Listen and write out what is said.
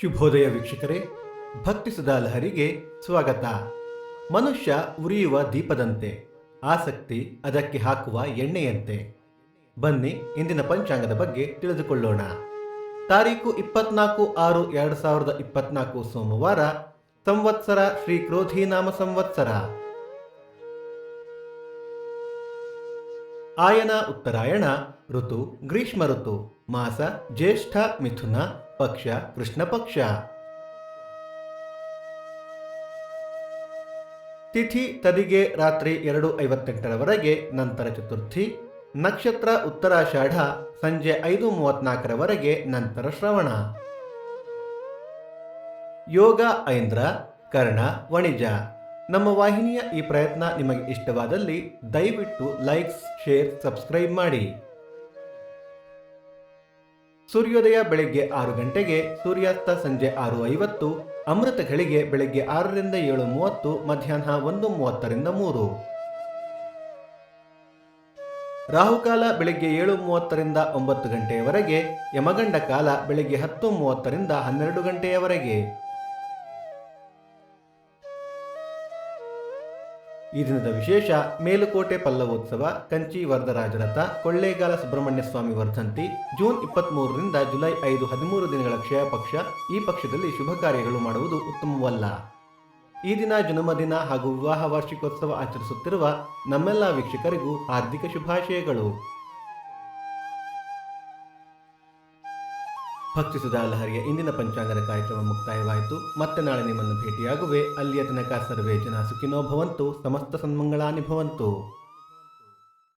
ಶುಭೋದಯ ವೀಕ್ಷಕರೇ, ಭಕ್ತಿ ಸುಧಾ ಲಹರಿಗೆ ಸ್ವಾಗತ. ಮನುಷ್ಯ ಉರಿಯುವ ದೀಪದಂತೆ, ಆಸಕ್ತಿ ಅದಕ್ಕೆ ಹಾಕುವ ಎಣ್ಣೆಯಂತೆ. ಬನ್ನಿ ಇಂದಿನ ಪಂಚಾಂಗದ ಬಗ್ಗೆ ತಿಳಿದುಕೊಳ್ಳೋಣ. ತಾರೀಕು 24/6/2024 ಸೋಮವಾರ, ಸಂವತ್ಸರ ಶ್ರೀ ಕ್ರೋಧಿನಾಮ ಸಂವತ್ಸರ. ಆಯನ ಉತ್ತರಾಯಣ, ಋತು ಗ್ರೀಷ್ಮ ಋತು, ಮಾಸ ಜ್ಯೇಷ್ಠ ಮಿಥುನ, ಪಕ್ಷ ಕೃಷ್ಣ ಪಕ್ಷ. ತಿಥಿ ತದಿಗೆ ರಾತ್ರಿ 2:58 ನಂತರ ಚತುರ್ಥಿ. ನಕ್ಷತ್ರ ಉತ್ತರಾಷಾಢ ಸಂಜೆ 5:34 ನಂತರ ಶ್ರವಣ. ಯೋಗ ಐಂದ್ರ, ಕರ್ಣ, ವಣಿಜ. ನಮ್ಮ ವಾಹಿನಿಯ ಈ ಪ್ರಯತ್ನ ನಿಮಗೆ ಇಷ್ಟವಾದಲ್ಲಿ ದಯವಿಟ್ಟು ಲೈಕ್ಸ್, ಶೇರ್, ಸಬ್ಸ್ಕ್ರೈಬ್ ಮಾಡಿ. ಸೂರ್ಯೋದಯ ಬೆಳಗ್ಗೆ 6 ಗಂಟೆಗೆ, ಸೂರ್ಯಾಸ್ತ ಸಂಜೆ 6:50, ಅಮೃತ ಘಳಿಗೆ ಬೆಳಗ್ಗೆ 6 ರಿಂದ 7:30, ಮಧ್ಯಾಹ್ನ 1:30 3. ರಾಹುಕಾಲ ಬೆಳಗ್ಗೆ 7:30 ರಿಂದ 9 ಗಂಟೆಯವರೆಗೆ, ಯಮಗಂಡ ಕಾಲ ಬೆಳಗ್ಗೆ 10:30 ರಿಂದ 12 ಗಂಟೆಯವರೆಗೆ. ಈ ದಿನದ ವಿಶೇಷ: ಮೇಲುಕೋಟೆ ಪಲ್ಲವೋತ್ಸವ, ಕಂಚಿ ವರದರಾಜರಥ, ಕೊಳ್ಳೇಗಾಲ ಸುಬ್ರಹ್ಮಣ್ಯ ಸ್ವಾಮಿ ವರ್ಧಂತಿ. ಜೂನ್ 23 ರಿಂದ ಜುಲೈ 5 13 ದಿನಗಳ ಕ್ಷಯ ಪಕ್ಷ. ಈ ಪಕ್ಷದಲ್ಲಿ ಶುಭ ಕಾರ್ಯಗಳು ಮಾಡುವುದು ಉತ್ತಮವಲ್ಲ. ಈ ದಿನ ಜನ್ಮದಿನ ಹಾಗೂ ವಿವಾಹ ವಾರ್ಷಿಕೋತ್ಸವ ಆಚರಿಸುತ್ತಿರುವ ನಮ್ಮೆಲ್ಲ ವೀಕ್ಷಕರಿಗೂ ಹಾರ್ದಿಕ ಶುಭಾಶಯಗಳು. ಭಕ್ತಿ ಸುಧಾ ಲಹರಿಯ ಇಂದಿನ ಪಂಚಾಂಗದ ಕಾರ್ಯಕ್ರಮ ಮುಕ್ತಾಯವಾಯಿತು. ಮತ್ತೆ ನಾಳೆ ನಿಮ್ಮನ್ನು ಭೇಟಿಯಾಗುವೆ. ಅಲ್ಲಿಯ ತನಕ ಸರ್ವೇ ಜನ ಸುಖಿನೋ ಭವಂತು, ಸಮಸ್ತ ಸನ್ಮಂಗಳಾನಿ ಭವಂತು.